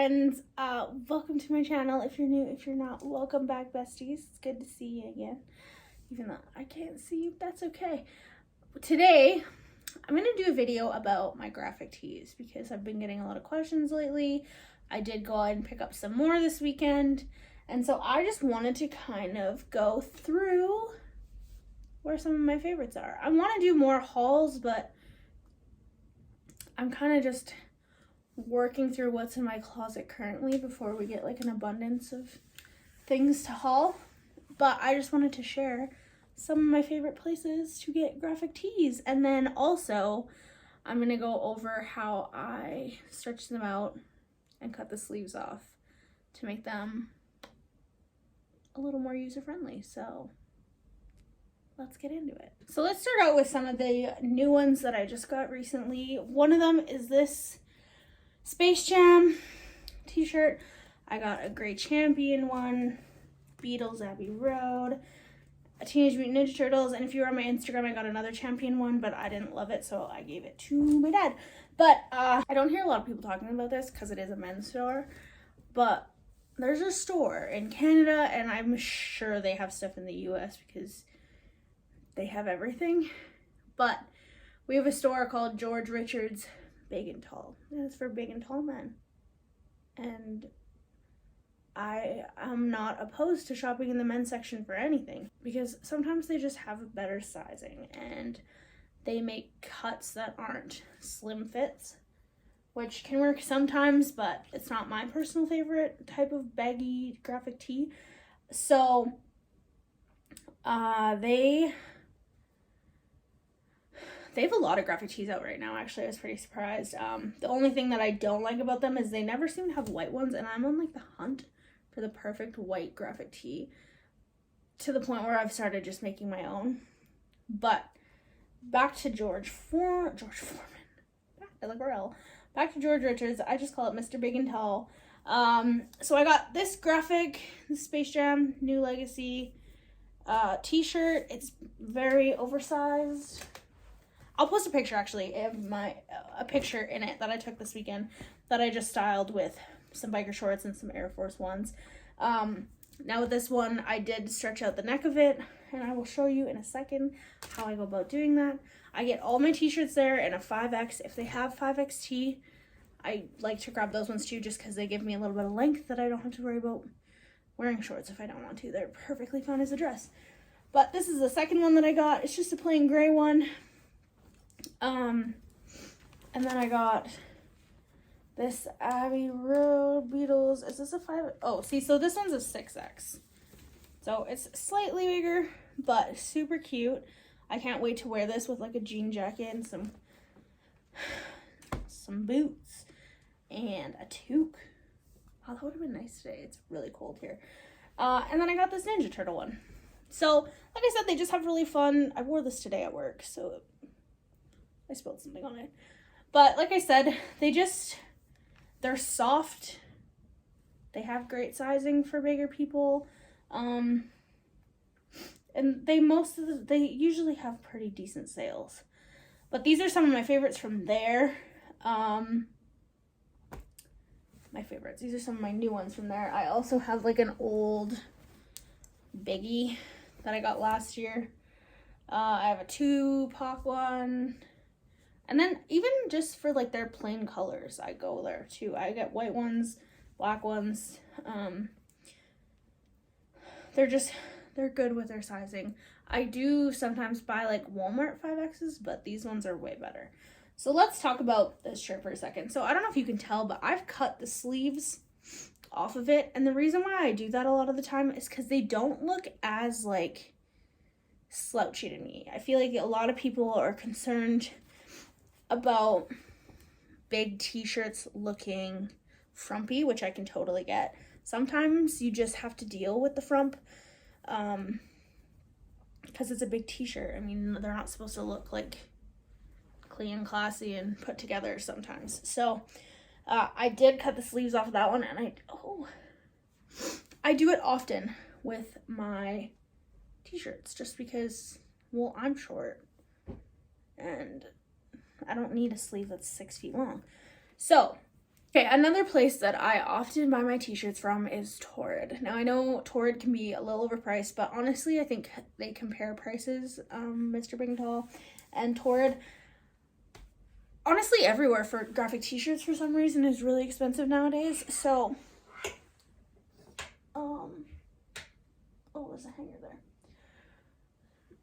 friends, welcome to my channel. If you're new, if you're not, welcome back, besties. It's good to see you again, even though I can't see you. That's okay. Today I'm gonna do a video about my graphic tees because I've been getting a lot of questions lately. I did go out and pick up some more this weekend, and so I just wanted to kind of go through where some of my favorites are. I want to do more hauls, but I'm kind of just working through what's in my closet currently before we get like an abundance of things to haul. But I just wanted to share some of my favorite places to get graphic tees, and then also I'm gonna go over how I stretch them out and cut the sleeves off to make them a little more user-friendly. So let's get into it. So let's start out with some of the new ones that I just got recently. One of them is this Space Jam t-shirt. I got a Gray Champion one, Beatles Abbey Road, a Teenage Mutant Ninja Turtles, and if you were on my Instagram, I got another Champion one, but I didn't love it, so I gave it to my dad. But I don't hear a lot of people talking about this because it is a men's store, but there's a store in Canada, and I'm sure they have stuff in the US because they have everything. But we have a store called George Richards Big and Tall, and it's for big and tall men. And I am not opposed to shopping in the men's section for anything, because sometimes they just have better sizing and they make cuts that aren't slim fits, which can work sometimes, but it's not my personal favorite type of baggy graphic tee. So they have a lot of graphic tees out right now. Actually, I was pretty surprised. The only thing that I don't like about them is they never seem to have white ones, and I'm on like the hunt for the perfect white graphic tee, to the point where I've started just making my own. But back to George Foreman. Back to George Richards. I just call it Mr. Big and Tall. So I got this graphic, the Space Jam New Legacy t-shirt. It's very oversized. I'll post a picture actually of a picture in it that I took this weekend that I just styled with some biker shorts and some Air Force Ones. Now with this one, I did stretch out the neck of it, and I will show you in a second how I go about doing that. I get all my t-shirts there in a 5X. If they have 5XT, I like to grab those ones too, just because they give me a little bit of length that I don't have to worry about wearing shorts if I don't want to. They're perfectly fine as a dress. But this is the second one that I got. It's just a plain gray one. And then I got this Abbey Road Beatles. Is this a 5? Oh, see, so this one's a 6X. So it's slightly bigger, but super cute. I can't wait to wear this with like a jean jacket and some boots and a toque. Oh, that would have been nice today. It's really cold here. And then I got this Ninja Turtle one. So, like I said, they just have really fun. I wore this today at work, so I spilled something on it. But like I said, they're soft. They have great sizing for bigger people. And they usually have pretty decent sales. But these are some of my favorites from there. These are some of my new ones from there. I also have like an old biggie that I got last year. I have a Tupac one. And then even just for like their plain colors, I go there too. I get white ones, black ones. They're good with their sizing. I do sometimes buy like Walmart 5Xs, but these ones are way better. So let's talk about this shirt for a second. So I don't know if you can tell, but I've cut the sleeves off of it. And the reason why I do that a lot of the time is because they don't look as like slouchy to me. I feel like a lot of people are concerned about big t-shirts looking frumpy, which I can totally get. Sometimes you just have to deal with the frump because it's a big t-shirt. I mean, they're not supposed to look like clean, classy, and put together sometimes. So I did cut the sleeves off of that one, and I do it often with my t-shirts just because, well, I'm short and I don't need a sleeve that's 6 feet long. So Okay, another place that I often buy my t-shirts from is Torrid. Now, I know Torrid can be a little overpriced, but honestly, I think they compare prices, Mr. Big and Tall and Torrid. Honestly, everywhere for graphic t-shirts for some reason is really expensive nowadays. So, oh, there's a hanger there.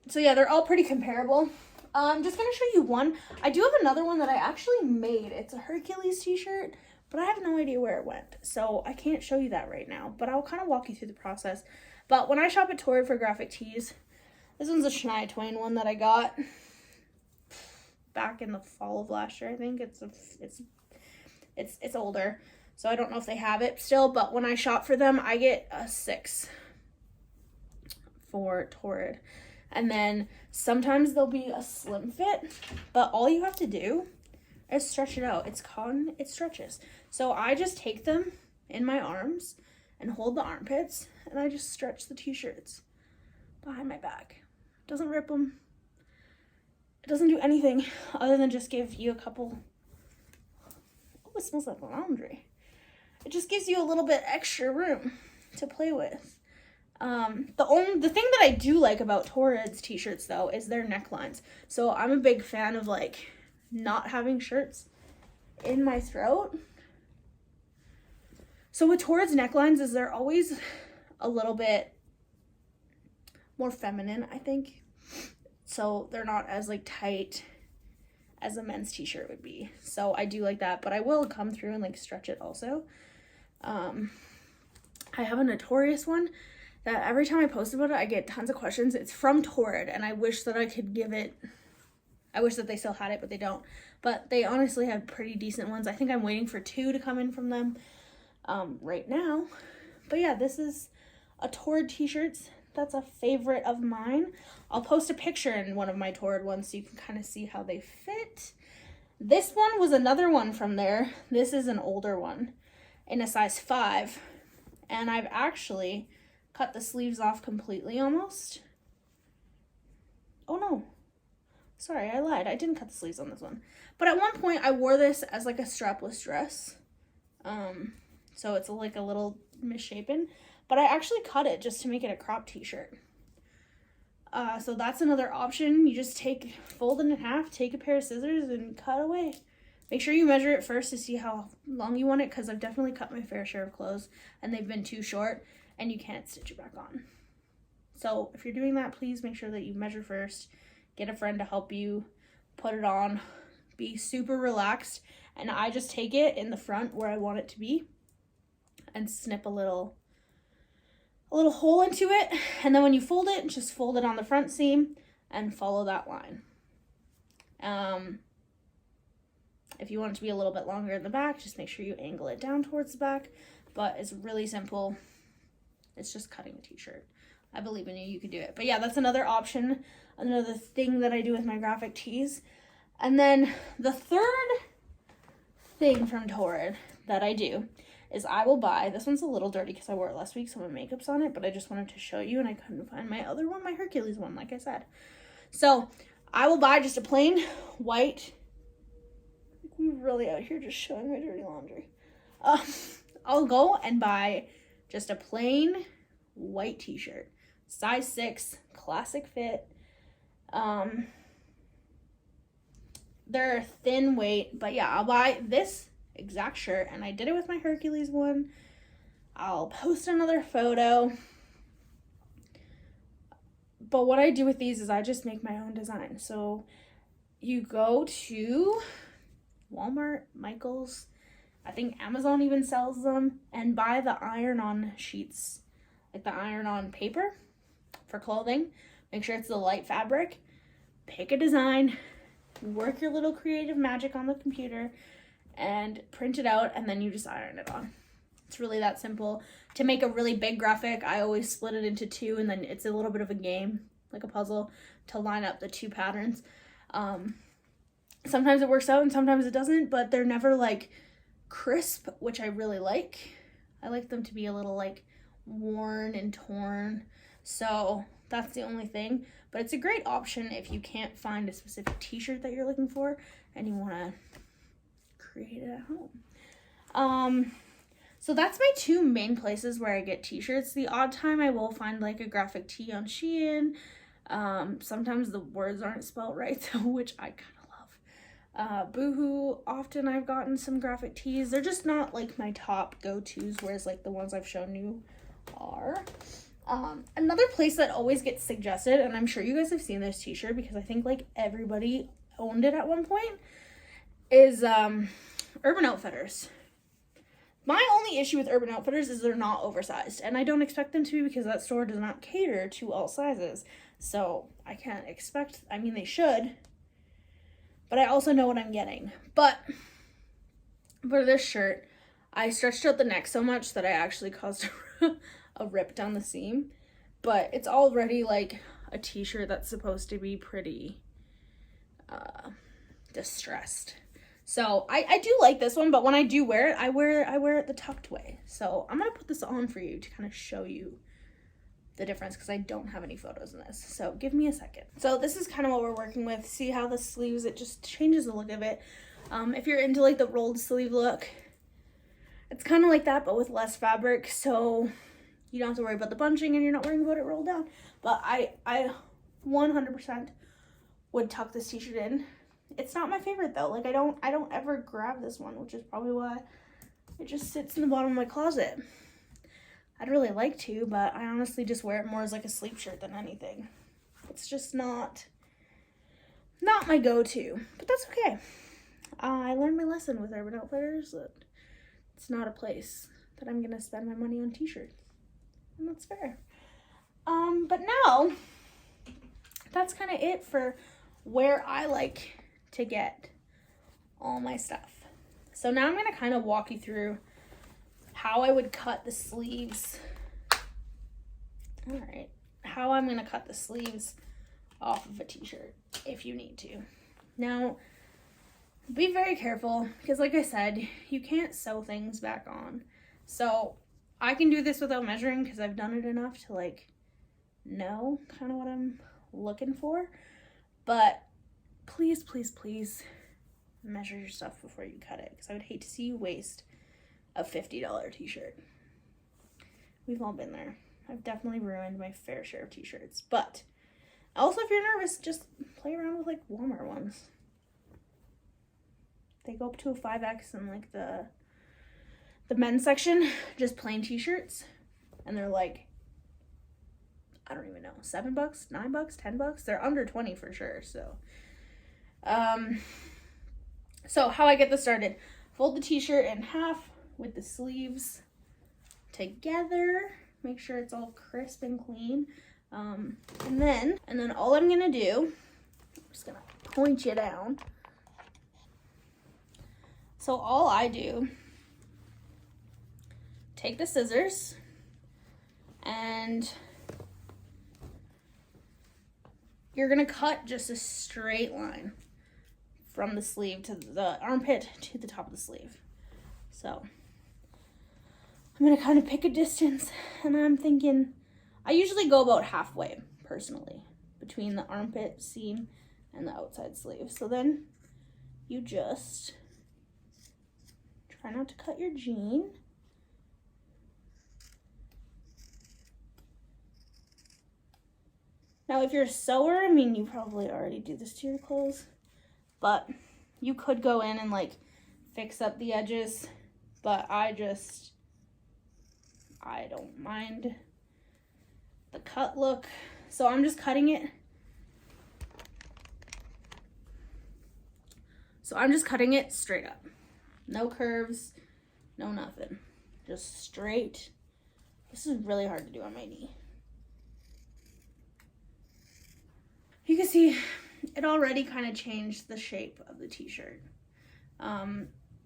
So yeah, they're all pretty comparable. I'm just gonna show you one. I do have another one that I actually made. It's a Hercules t-shirt, but I have no idea where it went. So I can't show you that right now, but I'll kind of walk you through the process. But when I shop at Torrid for graphic tees, this one's a Shania Twain one that I got back in the fall of last year. I think it's older, so I don't know if they have it still, but when I shop for them, I get a 6 for Torrid. And then sometimes there'll be a slim fit, but all you have to do is stretch it out. It's cotton, it stretches. So I just take them in my arms and hold the armpits, and I just stretch the t-shirts behind my back. It doesn't rip them. It doesn't do anything other than just give you a couple, oh, it smells like laundry. It just gives you a little bit extra room to play with. The thing that I do like about Torrid's t-shirts though is their necklines. So I'm a big fan of like not having shirts in my throat. So with Torrid's necklines is they're always a little bit more feminine, I think. So they're not as like tight as a men's t-shirt would be. So I do like that, but I will come through and like stretch it also. I have a Notorious one that every time I post about it, I get tons of questions. It's from Torrid, and I wish that I could give it, I wish that they still had it, but they don't. But they honestly have pretty decent ones. I think I'm waiting for 2 to come in from them right now. But yeah, this is a Torrid t-shirts. That's a favorite of mine. I'll post a picture in one of my Torrid ones so you can kind of see how they fit. This one was another one from there. This is an older one in a size 5. And I've actually cut the sleeves off completely almost. Oh no, sorry, I lied. I didn't cut the sleeves on this one. But at one point I wore this as like a strapless dress. So it's like a little misshapen, but I actually cut it just to make it a crop t-shirt. So that's another option. You just fold it in half, take a pair of scissors and cut away. Make sure you measure it first to see how long you want it, because I've definitely cut my fair share of clothes and they've been too short and you can't stitch it back on. So if you're doing that, please make sure that you measure first, get a friend to help you put it on, be super relaxed. And I just take it in the front where I want it to be and snip a little hole into it. And then when you fold it, just fold it on the front seam and follow that line. If you want it to be a little bit longer in the back, just make sure you angle it down towards the back. But it's really simple. It's just cutting a t-shirt. I believe in you, you can do it. But yeah, that's another option, another thing that I do with my graphic tees. And then the third thing from Torrid that I do is I will buy, this one's a little dirty because I wore it last week, so my makeup's on it, but I just wanted to show you and I couldn't find my other one, my Hercules one, like I said. So I will buy just a plain white, we're really out here just showing my dirty laundry. I'll go and buy just a plain white t-shirt, size 6, classic fit. They're thin weight, but yeah, I'll buy this exact shirt, and I did it with my Hercules one. I'll post another photo. But what I do with these is I just make my own design. So you go to Walmart, Michael's, I think Amazon even sells them, and buy the iron-on sheets, like the iron-on paper for clothing. Make sure it's the light fabric. Pick a design, work your little creative magic on the computer, and print it out, and then you just iron it on. It's really that simple. To make a really big graphic, I always split it into 2, and then it's a little bit of a game, like a puzzle, to line up the 2 patterns. Sometimes it works out and sometimes it doesn't, but they're never like crisp, which I really like. I like them to be a little like worn and torn. So that's the only thing, but it's a great option if you can't find a specific t-shirt that you're looking for and you want to create it at home. So that's my two main places where I get t-shirts. The odd time I will find like a graphic tee on Shein. Sometimes the words aren't spelled right, so which I kind of love. Boohoo, often I've gotten some graphic tees. They're just not like my top go-tos, whereas like the ones I've shown you are. Another place that always gets suggested, and I'm sure you guys have seen this t-shirt because I think like everybody owned it at one point, is Urban Outfitters. My only issue with Urban Outfitters is they're not oversized, and I don't expect them to be because that store does not cater to all sizes. So I can't expect, I mean, they should, but I also know what I'm getting. But for this shirt, I stretched out the neck so much that I actually caused a rip down the seam. But it's already like a t-shirt that's supposed to be pretty distressed. So I do like this one, but when I do wear it, I wear it the tucked way. So I'm gonna put this on for you to kind of show you the difference because I don't have any photos in this. So give me a second. So this is kind of what we're working with. See how the sleeves, it just changes the look of it. If you're into like the rolled sleeve look, it's kind of like that, but with less fabric. So you don't have to worry about the bunching and you're not worrying about it rolled down. But I 100% would tuck this t-shirt in. It's not my favorite though. Like I don't ever grab this one, which is probably why it just sits in the bottom of my closet. I'd really like to, but I honestly just wear it more as like a sleep shirt than anything. It's just not my go-to, but that's okay. I learned my lesson with Urban Outfitters that it's not a place that I'm gonna spend my money on t-shirts, and that's fair. But now that's kind of it for where I like to get all my stuff. So now I'm going to kind of walk you through how I would cut the sleeves. All right, how I'm going to cut the sleeves off of a t-shirt if you need to. Now, be very careful because like I said, you can't sew things back on. So I can do this without measuring because I've done it enough to like know kind of what I'm looking for. But please, please, please measure your stuff before you cut it because I would hate to see you waste a $50 t-shirt. We've all been there. I've definitely ruined my fair share of t-shirts. But also, if you're nervous, just play around with like Walmart ones. They go up to a 5X in like the men's section, just plain t-shirts, and they're like, I don't even know, $7, $9, $10. They're under 20 for sure. So how I get this started, fold the t-shirt in half with the sleeves together, make sure it's all crisp and clean. And then all I'm gonna do, I'm just gonna point you down. So all I do, take the scissors and you're gonna cut just a straight line from the sleeve to the armpit to the top of the sleeve. So I'm gonna kind of pick a distance, and I'm thinking, I usually go about halfway personally between the armpit seam and the outside sleeve. So then you just try not to cut your jean. Now, if you're a sewer, I mean, you probably already do this to your clothes, but you could go in and like fix up the edges, but I don't mind the cut look. So I'm just cutting it. So I'm just cutting it straight up. No curves, no nothing. Just straight. This is really hard to do on my knee. You can see it already kind of changed the shape of the t-shirt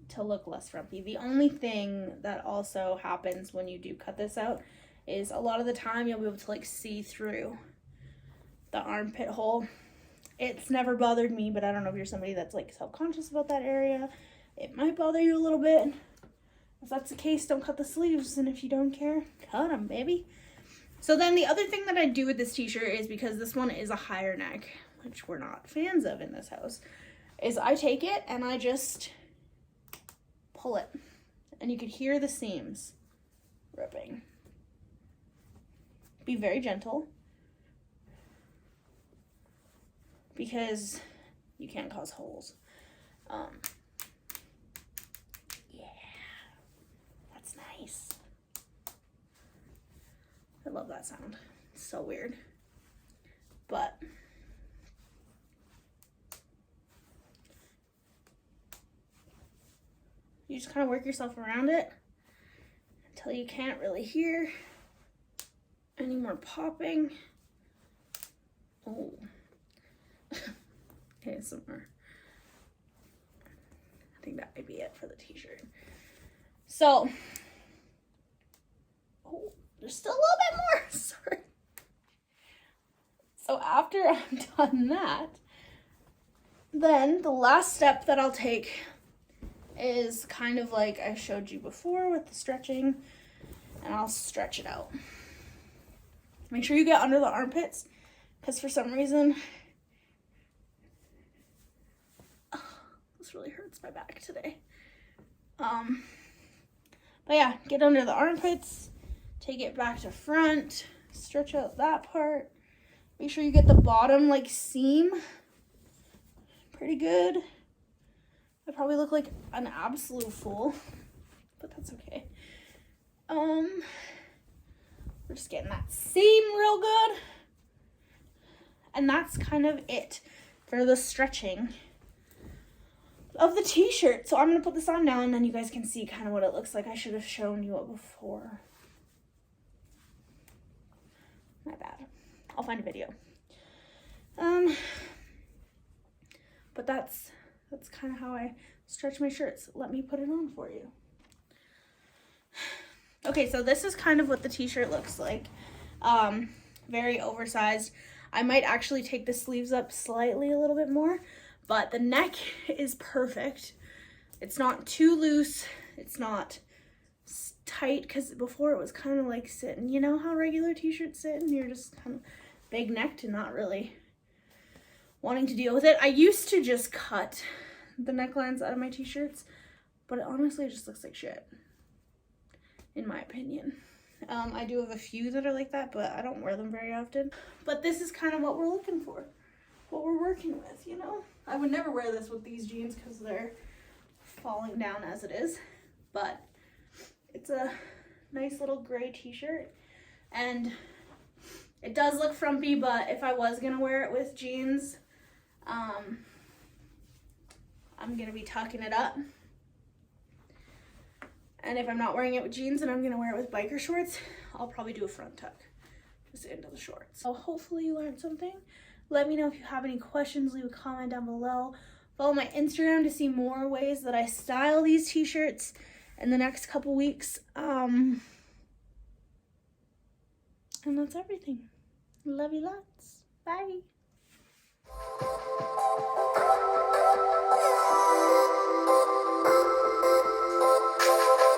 to look less frumpy. The only thing that also happens when you do cut this out is a lot of the time you'll be able to like see through the armpit hole. It's never bothered me, but I don't know if you're somebody that's like self-conscious about that area. It might bother you a little bit. If that's the case, don't cut the sleeves, and if you don't care, cut them, baby. So then the other thing that I do with this t-shirt is, because this one is a higher neck, which we're not fans of in this house, is I take it and I just pull it and you could hear the seams ripping. Be very gentle, because you can't cause holes. Yeah, that's nice. I love that sound. It's so weird. But you just kind of work yourself around it until you can't really hear any more popping. Oh. Okay, some more. I think that might be it for the t-shirt. So, oh, there's still a little bit more. Sorry. So after I'm done that, then the last step that I'll take is kind of like I showed you before with the stretching, and I'll stretch it out. Make sure you get under the armpits, because for some reason, this really hurts my back today. But yeah, get under the armpits, take it back to front, stretch out that part. Make sure you get the bottom like seam pretty good. I probably look like an absolute fool, but that's okay. We're just getting that seam real good. And that's kind of it for the stretching of the t-shirt. So I'm going to put this on now, and then you guys can see kind of what it looks like. I should have shown you it before. My bad. I'll find a video. But that's kind of how I stretch my shirts. Let me put it on for you. Okay, so this is kind of what the t-shirt looks like. Very oversized. I might actually take the sleeves up slightly a little bit more, but the neck is perfect. It's not too loose. It's not tight, because before it was kind of like sitting. You know how regular t-shirts sit, and you're just kind of big necked and not really wanting to deal with it. I used to just cut the necklines out of my t-shirts, but it honestly just looks like shit, in my opinion. I do have a few that are like that, but I don't wear them very often. But this is kind of what we're looking for, what we're working with, you know? I would never wear this with these jeans because they're falling down as it is, but it's a nice little gray t-shirt, and it does look frumpy, but if I was gonna wear it with jeans, I'm gonna be tucking it up. And if I'm not wearing it with jeans and I'm gonna wear it with biker shorts, I'll probably do a front tuck just into the shorts. So hopefully you learned something. Let me know if you have any questions, leave a comment down below. Follow my Instagram to see more ways that I style these t-shirts in the next couple weeks. And that's everything. Love you lots. Bye.